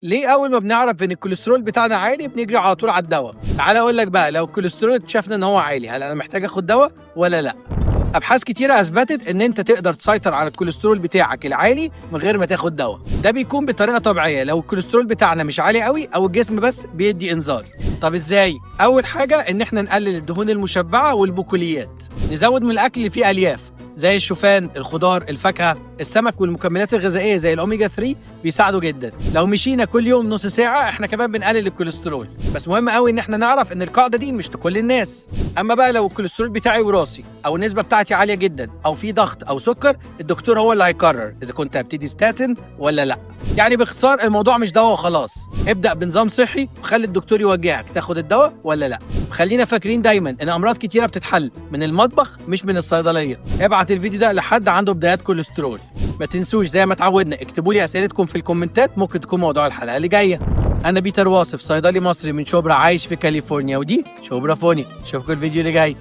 ليه اول ما بنعرف ان الكوليسترول بتاعنا عالي بنجري على طول على الدواء؟ تعال اقول لك بقى، لو الكوليسترول اكتشفنا ان هو عالي، هل انا محتاج اخد دواء ولا لا؟ ابحاث كتيره اثبتت ان انت تقدر تسيطر على الكوليسترول بتاعك العالي من غير ما تاخد دواء. ده بيكون بطريقه طبيعيه لو الكوليسترول بتاعنا مش عالي قوي او الجسم بس بيدي انذار. طب ازاي؟ اول حاجه ان احنا نقلل الدهون المشبعه والبقوليات، نزود من الاكل اللي فيه الياف زي الشوفان، الخضار، الفاكهه، السمك، والمكملات الغذائيه زي الاوميجا 3 بيساعدوا جدا. لو مشينا كل يوم نص ساعه احنا كمان بنقلل الكوليسترول. بس مهم قوي ان احنا نعرف ان القاعده دي مش لكل الناس. اما بقى لو الكوليسترول بتاعي وراثي او النسبه بتاعتي عاليه جدا او في ضغط او سكر، الدكتور هو اللي هيقرر اذا كنت هبتدي ستاتين ولا لا. يعني باختصار الموضوع مش دواء وخلاص، ابدا بنظام صحي وخلي الدكتور يوجهك تاخد الدواء ولا لا. خلينا فاكرين دايما ان امراض كتيره بتتحل من المطبخ مش من الصيدليه. ابعت الفيديو ده لحد عنده بدايات كوليسترول. ما تنسوش زي ما اتعودنا اكتبوا لي اسئلتكم في الكومنتات، ممكن تكون موضوع الحلقه اللي جايه. انا بيتر واصف، صيدلي مصري من شبرا عايش في كاليفورنيا، ودي شبرا فوني. اشوفكم الفيديو اللي جاي.